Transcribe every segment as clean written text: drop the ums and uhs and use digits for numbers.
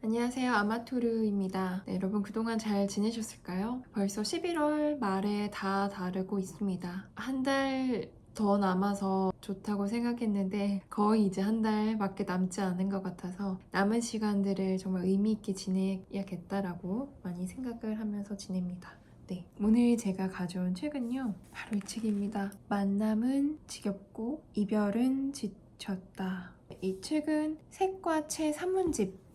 안녕하세요. 아마토르입니다. 네, 여러분 그동안 잘 지내셨을까요? 벌써 11월 말에 다 다르고 있습니다. 한 달 더 남아서 좋다고 생각했는데 거의 이제 한 달밖에 남지 않은 것 같아서 남은 시간들을 정말 의미 있게 지내야겠다라고 많이 생각을 하면서 지냅니다. 네, 오늘 제가 가져온 책은요, 바로 이 책입니다. 만남은 지겹고 이별은 지쳤다. 이 책은 색과 채 산문집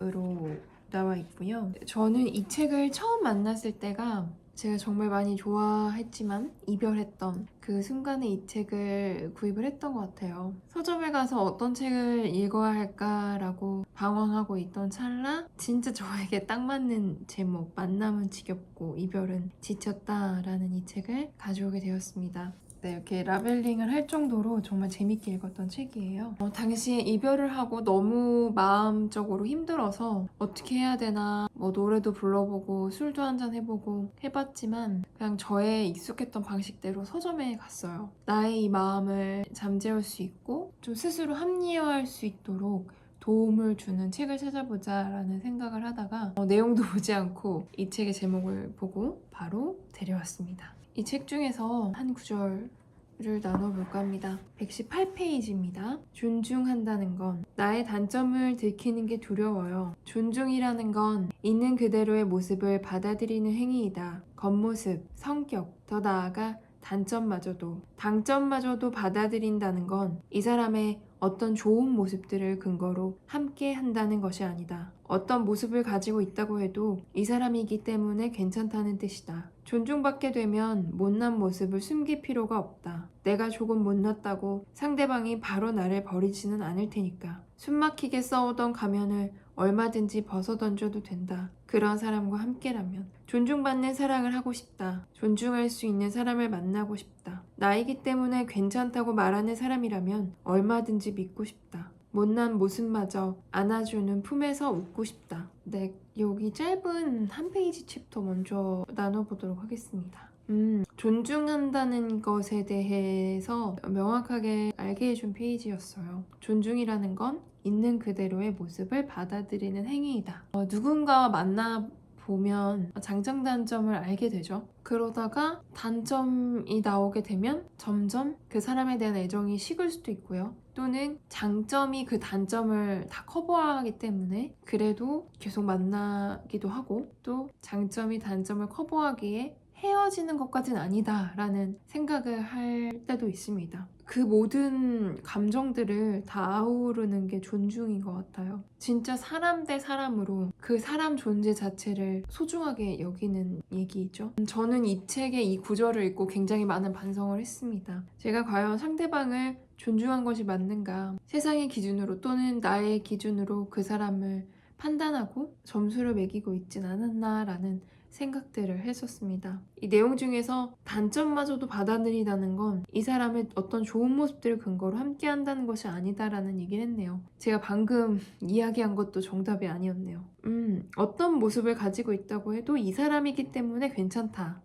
으로 나와 있고요. 저는 이 책을 처음 만났을 때가 제가 정말 많이 좋아했지만 이별했던 그 순간에 이 책을 구입을 했던 것 같아요. 서점에 가서 어떤 책을 읽어야 할까라고 방황하고 있던 찰나 진짜 저에게 딱 맞는 제목, 만남은 지겹고 이별은 지쳤다라는 이 책을 가져오게 되었습니다. 네, 이렇게 라벨링을 할 정도로 정말 재밌게 읽었던 책이에요. 당시에 이별을 하고 너무 마음적으로 힘들어서 어떻게 해야 되나 노래도 불러보고 술도 한잔 해보고 해봤지만 그냥 저의 익숙했던 방식대로 서점에 갔어요. 나의 이 마음을 잠재울 수 있고 좀 스스로 합리화할 수 있도록 도움을 주는 책을 찾아보자 라는 생각을 하다가 내용도 보지 않고 이 책의 제목을 보고 바로 데려왔습니다. 이 책 중에서 한 구절을 나눠볼까 합니다. 118페이지입니다. 존중한다는 건 나의 단점을 들키는 게 두려워요. 존중이라는 건 있는 그대로의 모습을 받아들이는 행위이다. 겉모습, 성격, 더 나아가 단점마저도 받아들인다는 건 이 사람의 어떤 좋은 모습들을 근거로 함께 한다는 것이 아니다. 어떤 모습을 가지고 있다고 해도 이 사람이기 때문에 괜찮다는 뜻이다. 존중받게 되면 못난 모습을 숨길 필요가 없다. 내가 조금 못났다고 상대방이 바로 나를 버리지는 않을 테니까. 숨막히게 써오던 가면을 얼마든지 벗어던져도 된다. 그런 사람과 함께라면. 존중받는 사랑을 하고 싶다. 존중할 수 있는 사람을 만나고 싶다. 나이기 때문에 괜찮다고 말하는 사람이라면 얼마든지 믿고 싶다. 못난 모습마저 안아주는 품에서 웃고 싶다. 네, 여기 짧은 한 페이지 챕터 먼저 나눠보도록 하겠습니다. 존중한다는 것에 대해서 명확하게 알게 해준 페이지였어요. 존중이라는 건 있는 그대로의 모습을 받아들이는 행위이다. 누군가와 만나보면 장점, 단점을 알게 되죠. 그러다가 단점이 나오게 되면 점점 그 사람에 대한 애정이 식을 수도 있고요. 또는 장점이 그 단점을 다 커버하기 때문에 그래도 계속 만나기도 하고 또 장점이 단점을 커버하기에 헤어지는 것까지는 아니다 라는 생각을 할 때도 있습니다. 그 모든 감정들을 다 아우르는 게 존중인 것 같아요. 진짜 사람 대 사람으로 그 사람 존재 자체를 소중하게 여기는 얘기죠. 저는 이 책의 이 구절을 읽고 굉장히 많은 반성을 했습니다. 제가 과연 상대방을 존중한 것이 맞는가? 세상의 기준으로 또는 나의 기준으로 그 사람을 판단하고 점수를 매기고 있진 않았나라는 생각들을 했었습니다. 이 내용 중에서 단점마저도 받아들이다는 건 이 사람의 어떤 좋은 모습들을 근거로 함께 한다는 것이 아니다라는 얘기를 했네요. 제가 방금 이야기한 것도 정답이 아니었네요. 어떤 모습을 가지고 있다고 해도 이 사람이기 때문에 괜찮다.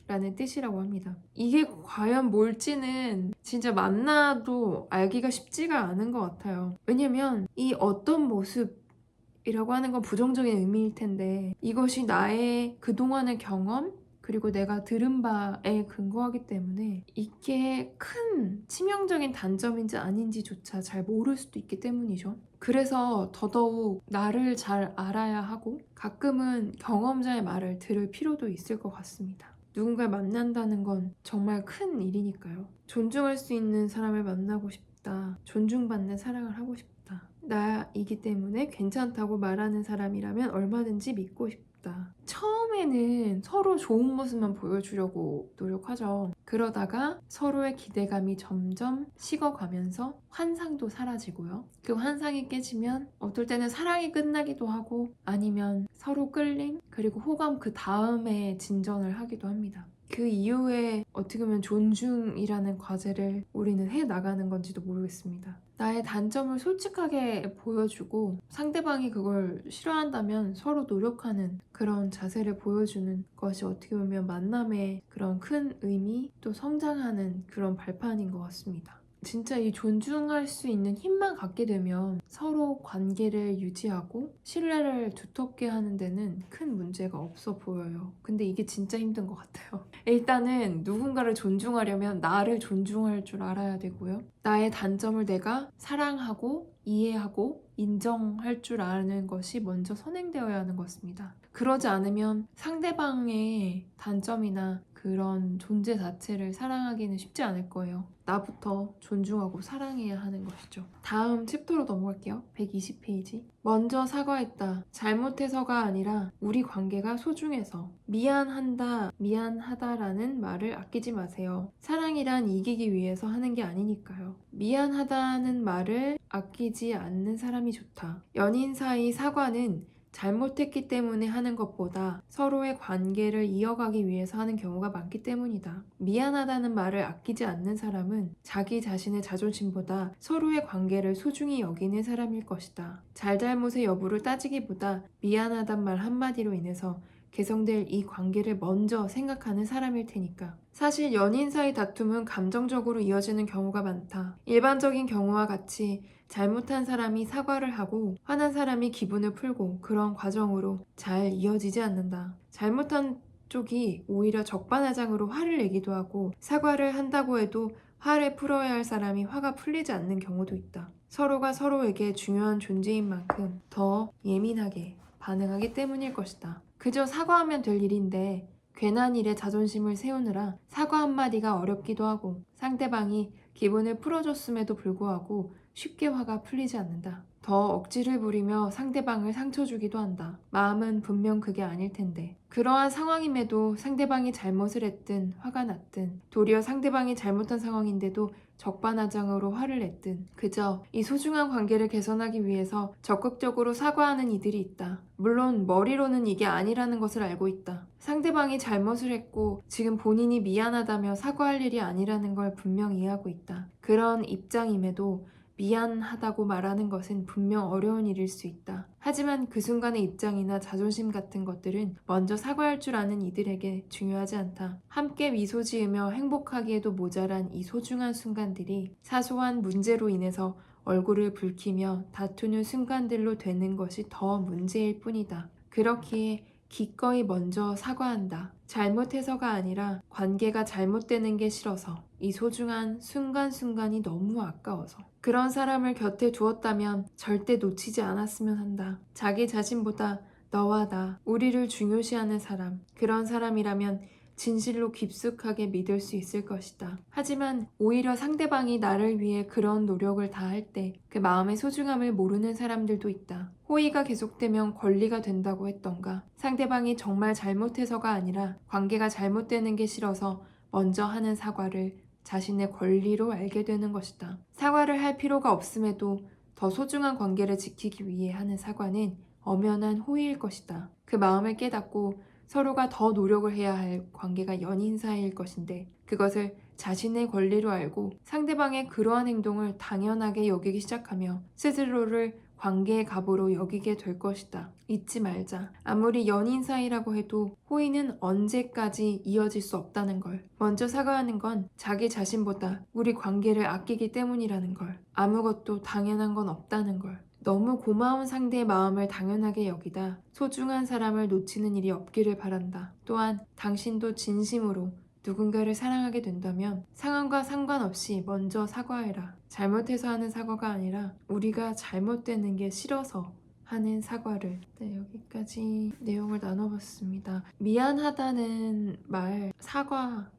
라는 뜻이라고 합니다. 이게 과연 뭘지는 진짜 만나도 알기가 쉽지가 않은 것 같아요. 왜냐면 이 어떤 모습이라고 하는 건 부정적인 의미일 텐데 이것이 나의 그동안의 경험 그리고 내가 들은 바에 근거하기 때문에 이게 큰 치명적인 단점인지 아닌지조차 잘 모를 수도 있기 때문이죠. 그래서 더더욱 나를 잘 알아야 하고 가끔은 경험자의 말을 들을 필요도 있을 것 같습니다. 누군가를 만난다는 건 정말 큰 일이니까요. 존중할 수 있는 사람을 만나고 싶다. 존중받는 사랑을 하고 싶다. 나이기 때문에 괜찮다고 말하는 사람이라면 얼마든지 믿고 싶다. 처음에는 서로 좋은 모습만 보여주려고 노력하죠. 그러다가 서로의 기대감이 점점 식어가면서 환상도 사라지고요. 그 환상이 깨지면 어떨 때는 사랑이 끝나기도 하고 아니면 서로 끌림 그리고 호감 그 다음에 진전을 하기도 합니다. 그 이후에 어떻게 보면 존중이라는 과제를 우리는 해나가는 건지도 모르겠습니다. 나의 단점을 솔직하게 보여주고 상대방이 그걸 싫어한다면 서로 노력하는 그런 자세를 보여주는 것이 어떻게 보면 만남의 그런 큰 의미 또 성장하는 그런 발판인 것 같습니다. 진짜 이 존중할 수 있는 힘만 갖게 되면 서로 관계를 유지하고 신뢰를 두텁게 하는 데는 큰 문제가 없어 보여요. 근데 이게 진짜 힘든 것 같아요. 일단은 누군가를 존중하려면 나를 존중할 줄 알아야 되고요. 나의 단점을 내가 사랑하고 이해하고 인정할 줄 아는 것이 먼저 선행되어야 하는 것입니다. 그러지 않으면 상대방의 단점이나 그런 존재 자체를 사랑하기는 쉽지 않을 거예요. 나부터 존중하고 사랑해야 하는 것이죠. 다음 챕터로 넘어갈게요. 120페이지. 먼저 사과했다. 잘못해서가 아니라 우리 관계가 소중해서. 미안한다, 미안하다라는 말을 아끼지 마세요. 사랑이란 이기기 위해서 하는 게 아니니까요. 미안하다는 말을 아끼지 않는 사람이 좋다. 연인 사이 사과는 잘못했기 때문에 하는 것보다 서로의 관계를 이어가기 위해서 하는 경우가 많기 때문이다. 미안하다는 말을 아끼지 않는 사람은 자기 자신의 자존심보다 서로의 관계를 소중히 여기는 사람일 것이다. 잘잘못의 여부를 따지기보다 미안하단 말 한마디로 인해서 개성될 이 관계를 먼저 생각하는 사람일 테니까. 사실 연인 사이 다툼은 감정적으로 이어지는 경우가 많다. 일반적인 경우와 같이 잘못한 사람이 사과를 하고 화난 사람이 기분을 풀고 그런 과정으로 잘 이어지지 않는다. 잘못한 쪽이 오히려 적반하장으로 화를 내기도 하고 사과를 한다고 해도 화를 풀어야 할 사람이 화가 풀리지 않는 경우도 있다. 서로가 서로에게 중요한 존재인 만큼 더 예민하게 반응하기 때문일 것이다. 그저 사과하면 될 일인데 괜한 일에 자존심을 세우느라 사과 한마디가 어렵기도 하고 상대방이 기분을 풀어줬음에도 불구하고 쉽게 화가 풀리지 않는다. 더 억지를 부리며 상대방을 상처 주기도 한다. 마음은 분명 그게 아닐 텐데. 그러한 상황임에도 상대방이 잘못을 했든 화가 났든 도리어 상대방이 잘못한 상황인데도 적반하장으로 화를 냈든 그저 이 소중한 관계를 개선하기 위해서 적극적으로 사과하는 이들이 있다. 물론 머리로는 이게 아니라는 것을 알고 있다. 상대방이 잘못을 했고 지금 본인이 미안하다며 사과할 일이 아니라는 걸 분명 이해하고 있다. 그런 입장임에도 미안하다고 말하는 것은 분명 어려운 일일 수 있다. 하지만 그 순간의 입장이나 자존심 같은 것들은 먼저 사과할 줄 아는 이들에게 중요하지 않다. 함께 미소 지으며 행복하기에도 모자란 이 소중한 순간들이 사소한 문제로 인해서 얼굴을 붉히며 다투는 순간들로 되는 것이 더 문제일 뿐이다. 그렇기에 기꺼이 먼저 사과한다. 잘못해서가 아니라 관계가 잘못되는 게 싫어서 이 소중한 순간순간이 너무 아까워서 그런 사람을 곁에 두었다면 절대 놓치지 않았으면 한다. 자기 자신보다 너와 나, 우리를 중요시하는 사람, 그런 사람이라면 진실로 깊숙하게 믿을 수 있을 것이다. 하지만 오히려 상대방이 나를 위해 그런 노력을 다할 때 그 마음의 소중함을 모르는 사람들도 있다. 호의가 계속되면 권리가 된다고 했던가. 상대방이 정말 잘못해서가 아니라 관계가 잘못되는 게 싫어서 먼저 하는 사과를 자신의 권리로 알게 되는 것이다. 사과를 할 필요가 없음에도 더 소중한 관계를 지키기 위해 하는 사과는 엄연한 호의일 것이다. 그 마음을 깨닫고 서로가 더 노력을 해야 할 관계가 연인 사이일 것인데 그것을 자신의 권리로 알고 상대방의 그러한 행동을 당연하게 여기기 시작하며 스스로를 관계의 갑으로 여기게 될 것이다. 잊지 말자. 아무리 연인 사이라고 해도 호의는 언제까지 이어질 수 없다는 걸. 먼저 사과하는 건 자기 자신보다 우리 관계를 아끼기 때문이라는 걸. 아무것도 당연한 건 없다는 걸. 너무 고마운 상대의 마음을 당연하게 여기다 소중한 사람을 놓치는 일이 없기를 바란다. 또한 당신도 진심으로 누군가를 사랑하게 된다면 상황과 상관없이 먼저 사과해라. 잘못해서 하는 사과가 아니라 우리가 잘못되는 게 싫어서 하는 사과를. 네, 여기까지 내용을 나눠봤습니다. 미안하다는 말 사과하라라는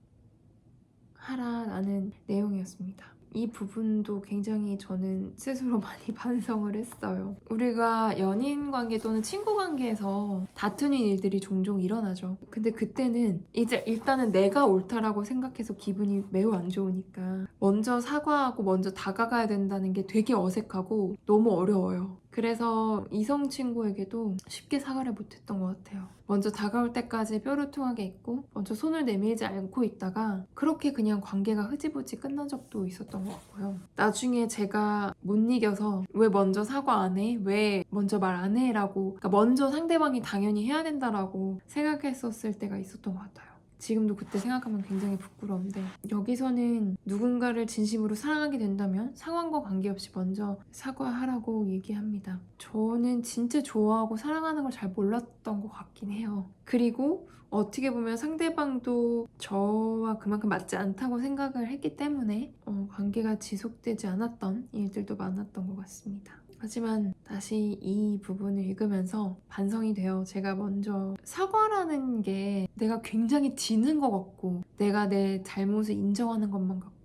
내용이었습니다. 이 부분도 굉장히 저는 스스로 많이 반성을 했어요. 우리가 연인 관계 또는 친구 관계에서 다투는 일들이 종종 일어나죠. 근데 그때는 이제 일단은 내가 옳다라고 생각해서 기분이 매우 안 좋으니까 먼저 사과하고 먼저 다가가야 된다는 게 되게 어색하고 너무 어려워요. 그래서 이성 친구에게도 쉽게 사과를 못했던 것 같아요. 먼저 다가올 때까지 뾰루퉁하게 있고 먼저 손을 내밀지 않고 있다가 그렇게 그냥 관계가 흐지부지 끝난 적도 있었던 것 같고요. 나중에 제가 못 이겨서 왜 먼저 사과 안 해? 왜 먼저 말 안 해? 라고, 그러니까 먼저 상대방이 당연히 해야 된다라고 생각했었을 때가 있었던 것 같아요. 지금도 그때 생각하면 굉장히 부끄러운데, 여기서는 누군가를 진심으로 사랑하게 된다면 상황과 관계없이 먼저 사과하라고 얘기합니다. 저는 진짜 좋아하고 사랑하는 걸 잘 몰랐던 것 같긴 해요. 그리고 어떻게 보면 상대방도 저와 그만큼 맞지 않다고 생각을 했기 때문에 관계가 지속되지 않았던 일들도 많았던 것 같습니다. 하지만 다시 이 부분을 읽으면서 반성이 돼요. 제가 먼저 사과라는 게 내가 굉장히 지는 것 같고 내가 내 잘못을 인정하는 것만 같고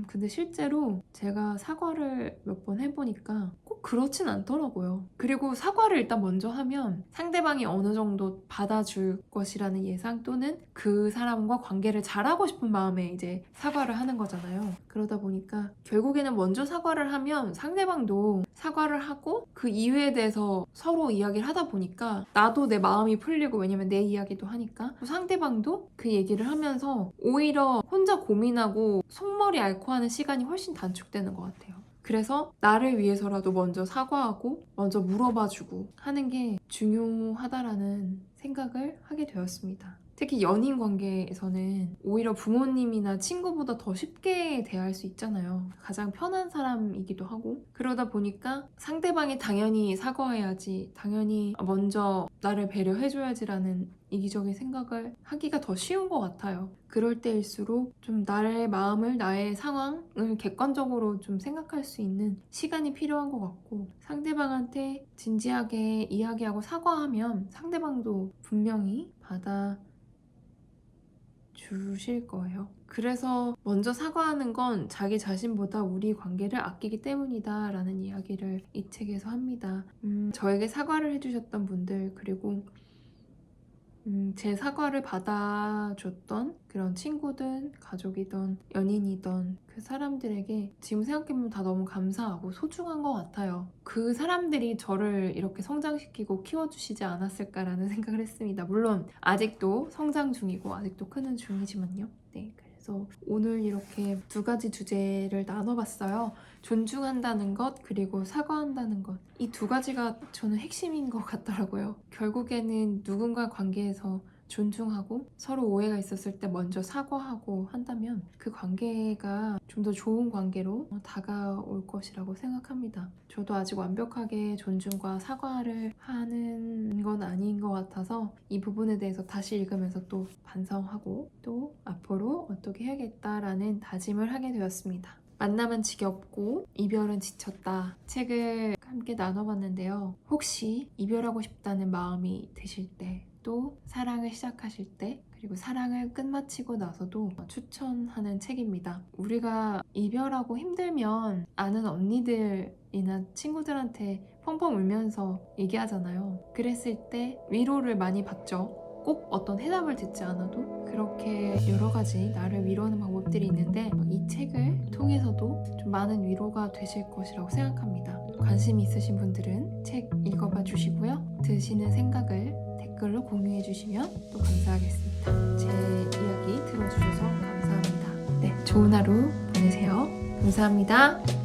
근데 실제로 제가 사과를 몇 번 해보니까 꼭 그렇진 않더라고요. 그리고 사과를 일단 먼저 하면 상대방이 어느 정도 받아줄 것이라는 예상 또는 그 사람과 관계를 잘하고 싶은 마음에 이제 사과를 하는 거잖아요. 그러다 보니까 결국에는 먼저 사과를 하면 상대방도 사과를 하고 그 이유에 대해서 서로 이야기를 하다 보니까 나도 내 마음이 풀리고, 왜냐면 내 이야기도 하니까 상대방도 그 얘기를 하면서 오히려 혼자 고민하고 속머리 앓고 하는 시간이 훨씬 단축되는 것 같아요. 그래서 나를 위해서라도 먼저 사과하고 먼저 물어봐주고 하는 게 중요하다라는 생각을 하게 되었습니다. 특히 연인 관계에서는 오히려 부모님이나 친구보다 더 쉽게 대할 수 있잖아요. 가장 편한 사람이기도 하고, 그러다 보니까 상대방이 당연히 사과해야지, 당연히 먼저 나를 배려해줘야지라는 이기적인 생각을 하기가 더 쉬운 것 같아요. 그럴 때일수록 좀 나의 마음을, 나의 상황을 객관적으로 좀 생각할 수 있는 시간이 필요한 것 같고, 상대방한테 진지하게 이야기하고 사과하면 상대방도 분명히 주실 거예요. 그래서 먼저 사과하는 건 자기 자신보다 우리 관계를 아끼기 때문이다 라는 이야기를 이 책에서 합니다. 저에게 사과를 해주셨던 분들, 그리고 제 사과를 받아줬던 그런 친구든 가족이든 연인이든 그 사람들에게 지금 생각해보면 다 너무 감사하고 소중한 것 같아요. 그 사람들이 저를 이렇게 성장시키고 키워주시지 않았을까라는 생각을 했습니다. 물론 아직도 성장 중이고 아직도 크는 중이지만요. 네, 그래서 오늘 이렇게 두 가지 주제를 나눠봤어요. 존중한다는 것, 그리고 사과한다는 것. 이 두 가지가 저는 핵심인 것 같더라고요. 결국에는 누군가 관계에서 존중하고 서로 오해가 있었을 때 먼저 사과하고 한다면 그 관계가 좀 더 좋은 관계로 다가올 것이라고 생각합니다. 저도 아직 완벽하게 존중과 사과를 하는 건 아닌 것 같아서 이 부분에 대해서 다시 읽으면서 또 반성하고 또 앞으로 어떻게 해야겠다라는 다짐을 하게 되었습니다. 만남은 지겹고 이별은 지쳤다. 책을 함께 나눠봤는데요. 혹시 이별하고 싶다는 마음이 드실 때, 또 사랑을 시작하실 때, 그리고 사랑을 끝마치고 나서도 추천하는 책입니다. 우리가 이별하고 힘들면 아는 언니들이나 친구들한테 펑펑 울면서 얘기하잖아요. 그랬을 때 위로를 많이 받죠. 꼭 어떤 해답을 듣지 않아도 그렇게 여러 가지 나를 위로하는 방법들이 있는데 이 책을 통해서도 좀 많은 위로가 되실 것이라고 생각합니다. 관심이 있으신 분들은 책 읽어봐 주시고요. 드시는 생각을 댓글로 공유해 주시면 또 감사하겠습니다. 제 이야기 들어주셔서 감사합니다. 네, 좋은 하루 보내세요. 감사합니다.